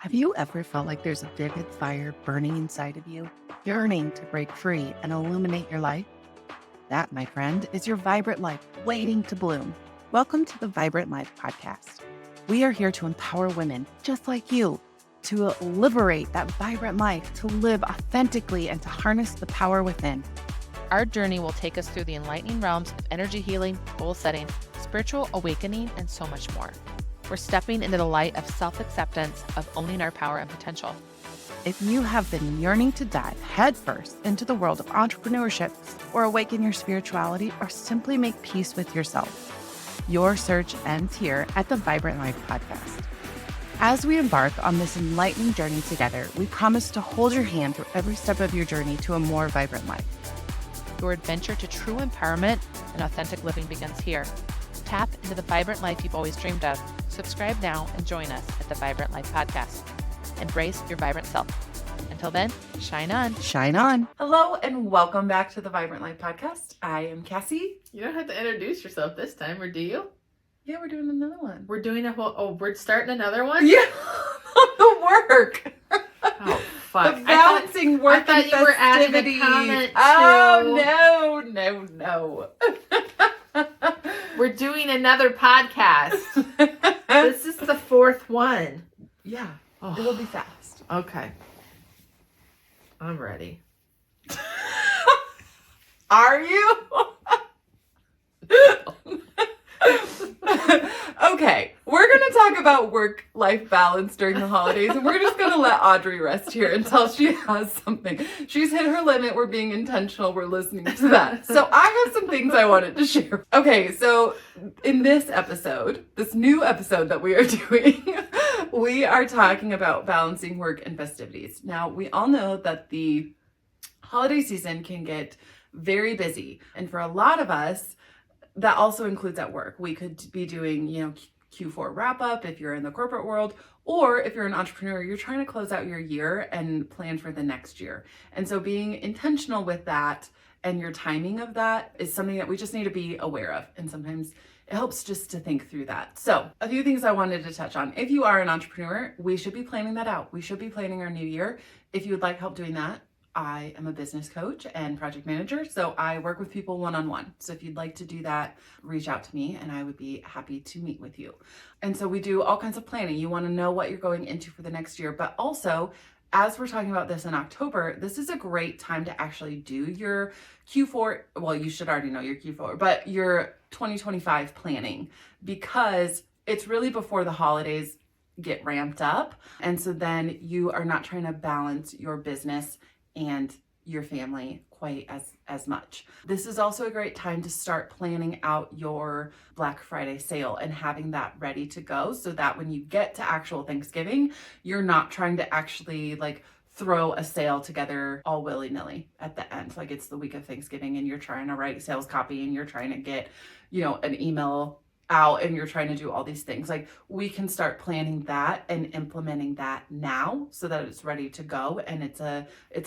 Have you ever felt like there's a vivid fire burning inside of you, yearning to break free and illuminate your life? That, my friend, is your vibrant life waiting to bloom. Welcome to the Vibrant Life Podcast. We are here to empower women just like you to liberate that vibrant life, to live authentically, and to harness the power within. Our journey will take us through the enlightening realms of energy healing, goal setting, spiritual awakening, and so much more. We're stepping into the light of self-acceptance, of owning our power and potential. If you have been yearning to dive headfirst into the world of entrepreneurship, or awaken your spirituality, or simply make peace with yourself, your search ends here at the Vibrant Life Podcast. As we embark on this enlightening journey together, we promise to hold your hand through every step of your journey to a more vibrant life. Your adventure to true empowerment and authentic living begins here. Tap into the vibrant life you've always dreamed of. Subscribe now and join us at the Vibrant Life Podcast. Embrace your vibrant self. Until then, shine on. Shine on. Hello and welcome back to the Vibrant Life Podcast. I am Cassie. You don't have to introduce yourself this time, or do you? Yeah, we're doing another one. We're doing we're starting another one? Yeah, the work. Oh, fuck. The balancing work I thought and you were adding a festivities. comment Oh, no. We're doing another podcast. This is the fourth one. Yeah, Oh, it'll be fast. okay. I'm ready. Are you? Okay, we're going to talk about work-life balance during the holidays, and we're just going to let Audrey rest here until she has something. She's hit her limit. We're being intentional. We're listening to that. So I have some things I wanted to share. Okay, so in this episode, this new episode that we are doing, we are talking about balancing work and festivities. Now, we all know that the holiday season can get very busy, and for a lot of us, that also includes at work. We could be doing, Q4 wrap up if you're in the corporate world, or if you're an entrepreneur, you're trying to close out your year and plan for the next year. And so being intentional with that and your timing of that is something that we just need to be aware of. And sometimes it helps just to think through that. So a few things I wanted to touch on. If you are an entrepreneur, we should be planning that out. We should be planning our new year. If you would like help doing that, I am a business coach and project manager, so I work with people one-on-one. So if you'd like to do that, reach out to me and I would be happy to meet with you. And so we do all kinds of planning. You want to know what you're going into for the next year, but also as we're talking about this in October, this is a great time to actually do your Q4. Well, you should already know your Q4, but your 2025 planning, because it's really before the holidays get ramped up. And so then you are not trying to balance your business and your family quite as much. This is also a great time to start planning out your Black Friday sale and having that ready to go, so that when you get to actual Thanksgiving, you're not trying to actually throw a sale together all willy-nilly at the end. Like it's the week of Thanksgiving and you're trying to write sales copy and you're trying to get, an email out and you're trying to do all these things. We can start planning that and implementing that now so that it's ready to go and it's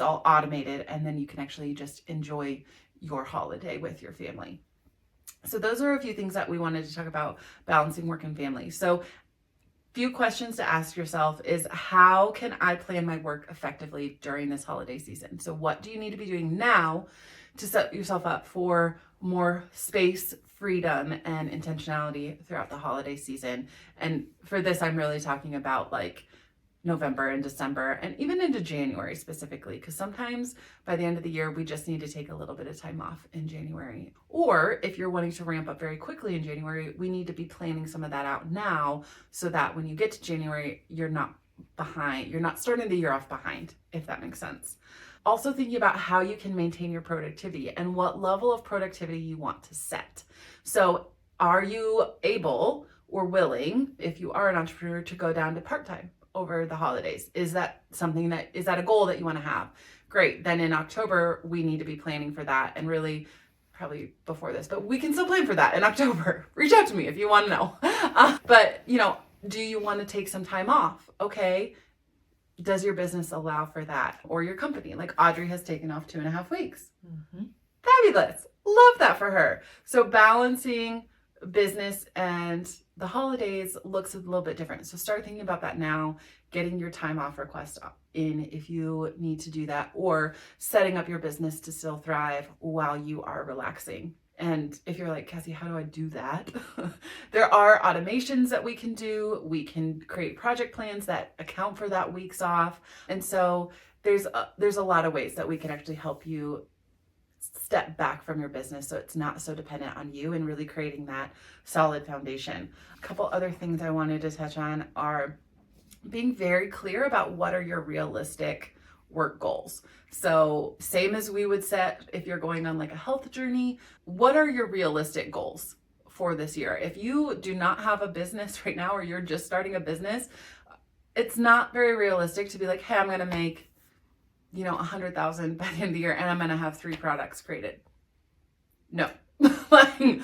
all automated, and then you can actually just enjoy your holiday with your family. So those are a few things that we wanted to talk about balancing work and family. So few questions to ask yourself is, how can I plan my work effectively during this holiday season? So what do you need to be doing now to set yourself up for more space, freedom, and intentionality throughout the holiday season? And for this, I'm really talking about November and December and even into January specifically, because sometimes by the end of the year, we just need to take a little bit of time off in January. Or if you're wanting to ramp up very quickly in January, we need to be planning some of that out now so that when you get to January, you're not behind. You're not starting the year off behind, if that makes sense. Also thinking about how you can maintain your productivity and what level of productivity you want to set. So are you able or willing, if you are an entrepreneur, to go down to part-time over the holidays? Is that a goal that you want to have? Great. Then in October, we need to be planning for that, and really probably before this, but we can still plan for that in October. Reach out to me if you want to know. But do you want to take some time off? Okay. Does your business allow for that? Or your company? Like Audrey has taken off 2.5 weeks. Mm-hmm. Fabulous. Love that for her. So balancing business and the holidays looks a little bit different. So start thinking about that now, getting your time off request in if you need to do that, or setting up your business to still thrive while you are relaxing. And if you're like, Cassie, how do I do that? There are automations that we can do. We can create project plans that account for that week's off. And so there's a lot of ways that we can actually help you step back from your business so it's not so dependent on you, and really creating that solid foundation. A couple other things I wanted to touch on are being very clear about what are your realistic work goals. So same as we would set if you're going on like a health journey, what are your realistic goals for this year? If you do not have a business right now, or you're just starting a business, it's not very realistic to be like, hey, I'm going to make, $100,000 by the end of the year and I'm going to have 3 products created. No, like,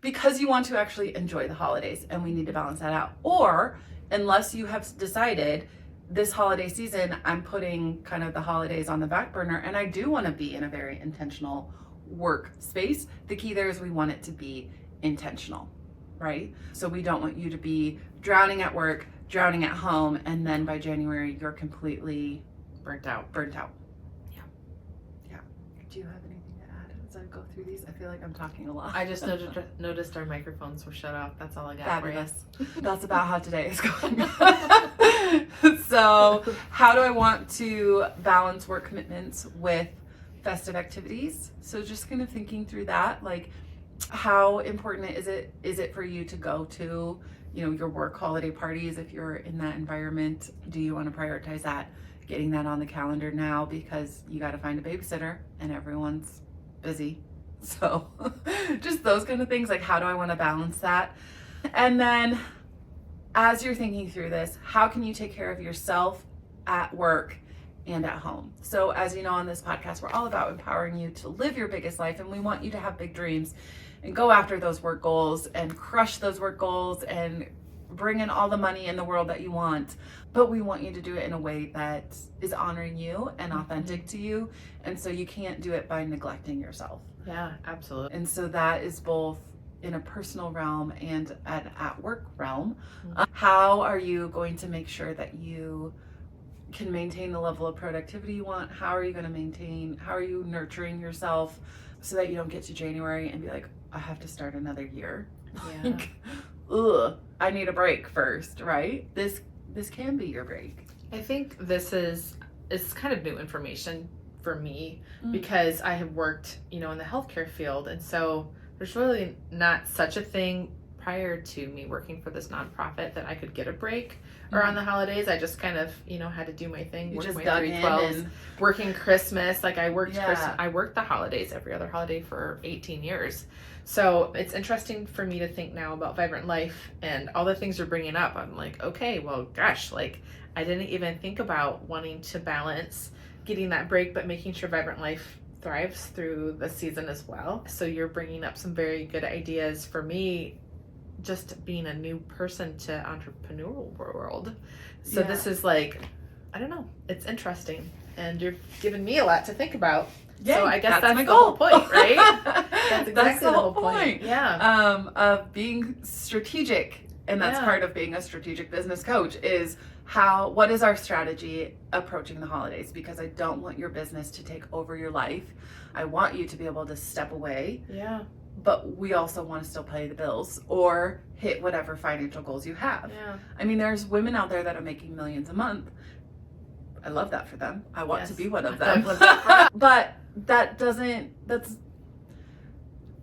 because you want to actually enjoy the holidays, and we need to balance that out. Or unless you have decided this holiday season, I'm putting kind of the holidays on the back burner and I do want to be in a very intentional work space. The key there is we want it to be intentional, right? So we don't want you to be drowning at work, drowning at home, and then by January you're completely burnt out. Yeah. Do you have anything to add as I go through these? I feel like I'm talking a lot. I just noticed our microphones were shut off. That's all I got. Fabulous. That's about how today is going. So how do I want to balance work commitments with festive activities? So just kind of thinking through that, like, how important is it for you to go to, your work holiday parties? If you're in that environment, do you want to prioritize that? Getting that on the calendar now, because you got to find a babysitter and everyone's busy. So just those kind of things, like, how do I want to balance that? And then as you're thinking through this, how can you take care of yourself at work and at home? So as you know, on this podcast, we're all about empowering you to live your biggest life, and we want you to have big dreams and go after those work goals and crush those work goals and bring in all the money in the world that you want. But we want you to do it in a way that is honoring you and authentic to you. And so you can't do it by neglecting yourself. Yeah, absolutely. And so that is both in a personal realm and an at work realm. How are you going to make sure that you can maintain the level of productivity you want? How are you nurturing yourself so that you don't get to January and be like, I have to start another year? Yeah. Ugh, I need a break first, right? This can be your break. I think it's kind of new information for me, because I have worked, in the healthcare field, and so there's really not such a thing prior to me working for this nonprofit that I could get a break around the holidays. I just kind of, had to do my thing, work my 312s, working Christmas. Like I worked the holidays, every other holiday for 18 years. So it's interesting for me to think now about Vibrant Life and all the things you're bringing up. I'm like, okay, well, gosh, like I didn't even think about wanting to balance getting that break, but making sure Vibrant Life thrives through the season as well. So you're bringing up some very good ideas for me, just being a new person to entrepreneurial world. So this is like, I don't know, it's interesting, and you're giving me a lot to think about. Yeah, so I guess that's my the goal. whole point, right? That's exactly the whole point. Yeah. Of being strategic, and that's part of being a strategic business coach, is what is our strategy approaching the holidays? Because I don't want your business to take over your life. I want you to be able to step away. Yeah. But we also want to still pay the bills or hit whatever financial goals you have. Yeah. I mean, there's women out there that are making millions a month. I love that for them. I want to be one of them. But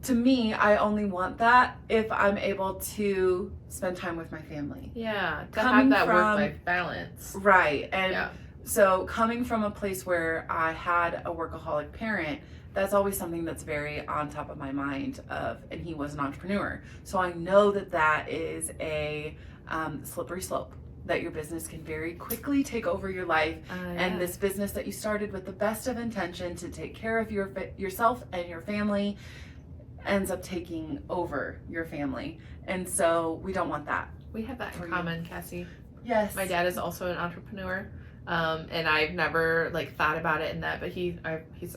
to me, I only want that if I'm able to spend time with my family. Yeah, to have that work-life balance. Right. And so coming from a place where I had a workaholic parent, that's always something that's very on top of my mind and he was an entrepreneur. So I know that is a slippery slope, that your business can very quickly take over your life. And this business that you started with the best of intention to take care of yourself and your family ends up taking over your family. And so we don't want that. We have that in common, Cassie. Yes. My dad is also an entrepreneur. And I've never thought about it in that, but he's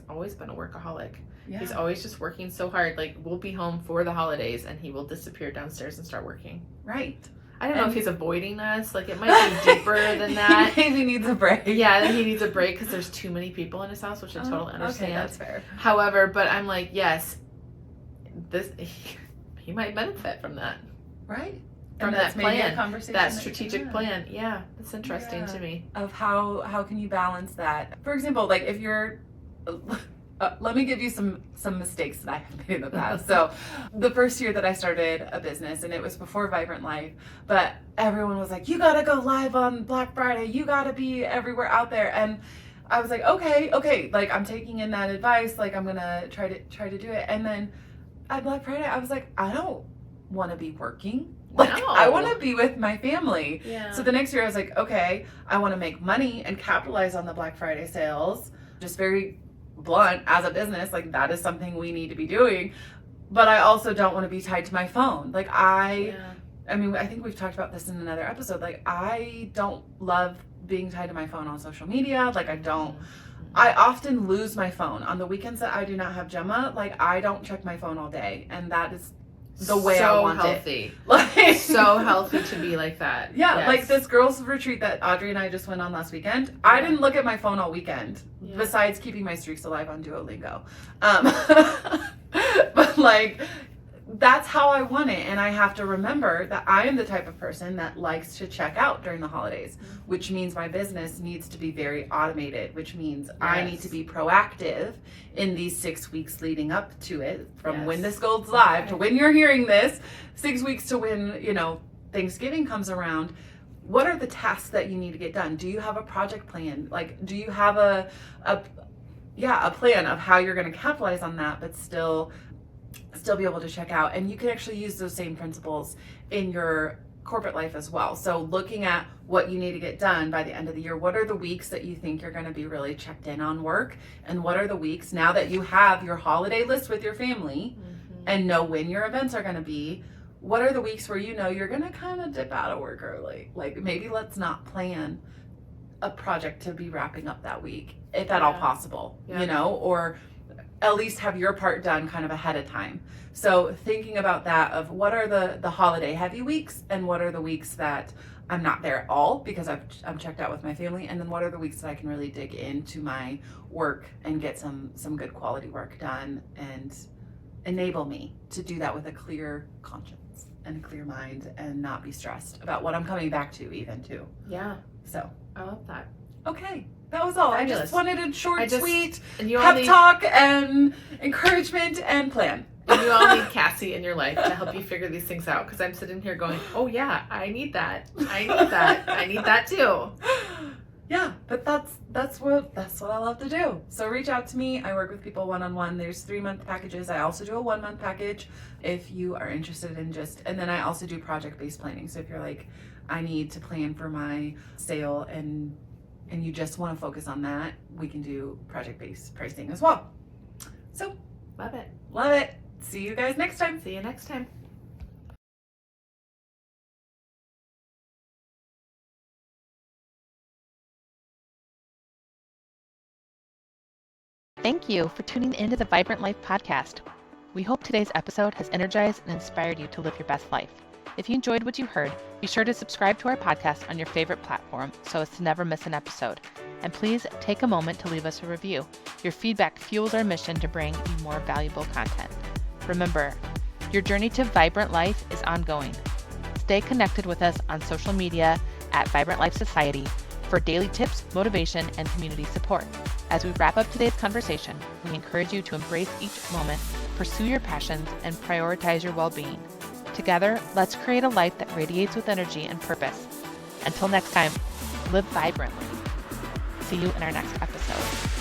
always been a workaholic. Yeah. He's always just working so hard. Like, we'll be home for the holidays and he will disappear downstairs and start working. Right. I don't know if he's avoiding us. Like, it might be deeper than that. He maybe needs a break. Yeah, he needs a break because there's too many people in his house, which I totally understand. Okay, that's fair. However, but I'm like, yes, he might benefit from that. Right. From And that that's maybe a plan, conversation that you strategic can have. plan. Yeah, that's interesting to me. Of how can you balance that? For example, like if you're let me give you some mistakes that I have made in the past. So the first year that I started a business, and it was before Vibrant Life, but everyone was like, you gotta go live on Black Friday, you gotta be everywhere out there. And I was like, okay, like I'm taking in that advice, like I'm gonna try to do it. And then at Black Friday I was like, I don't want to be working. Like, No. I want to be with my family. Yeah. So the next year I was like, okay, I want to make money and capitalize on the Black Friday sales. Just very blunt, as a business, like that is something we need to be doing. But I also don't want to be tied to my phone. Like I mean, I think we've talked about this in another episode. Like I don't love being tied to my phone on social media. Like I often lose my phone on the weekends that I do not have Gemma. Like I don't check my phone all day, and that is the way I want healthy. it. Like So healthy to be like that. Yeah, Yes. like this girls' retreat that Audrey and I just went on last weekend. I didn't look at my phone all weekend, besides keeping my streaks alive on Duolingo. But like, that's how I want it. And I have to remember that I am the type of person that likes to check out during the holidays, which means my business needs to be very automated, which means I need to be proactive in these 6 weeks leading up to it, from when this goes live to when you're hearing this, 6 weeks to when, Thanksgiving comes around. What are the tasks that you need to get done? Do you have a project plan? Like, do you have a plan of how you're going to capitalize on that, but still be able to check out? And you can actually use those same principles in your corporate life as well. So looking at what you need to get done by the end of the year, what are the weeks that you think you're going to be really checked in on work? And what are the weeks, now that you have your holiday list with your family and know when your events are going to be, what are the weeks where you're going to kind of dip out of work early? Like maybe let's not plan a project to be wrapping up that week, if at all possible, or at least have your part done kind of ahead of time. So thinking about that, of what are the holiday heavy weeks, and what are the weeks that I'm not there at all because I'm checked out with my family, and then what are the weeks that I can really dig into my work and get some good quality work done, and enable me to do that with a clear conscience and a clear mind, and not be stressed about what I'm coming back to even too. Yeah. So I love that. Okay. That was all. Fabulous. I just wanted a short, sweet and you pep talk and encouragement and plan. And you all need Cassie in your life to help you figure these things out, because I'm sitting here going, oh yeah, I need that. I need that. I need that too. Yeah, but that's what I love to do. So reach out to me. I work with people one-on-one. There's 3-month packages. I also do a 1-month package if you are interested in and then I also do project-based planning. So if you're like, I need to plan for my sale and you just want to focus on that, we can do project-based pricing as well. So Love it. Love it. See you guys next time. See you next time. Thank you for tuning into the Vibrant Life podcast. We hope today's episode has energized and inspired you to live your best life. If you enjoyed what you heard, be sure to subscribe to our podcast on your favorite platform so as to never miss an episode. And please take a moment to leave us a review. Your feedback fuels our mission to bring you more valuable content. Remember, your journey to Vibrant Life is ongoing. Stay connected with us on social media at Vibrant Life Society for daily tips, motivation, and community support. As we wrap up today's conversation, we encourage you to embrace each moment, pursue your passions, and prioritize your well-being. Together, let's create a life that radiates with energy and purpose. Until next time, live vibrantly. See you in our next episode.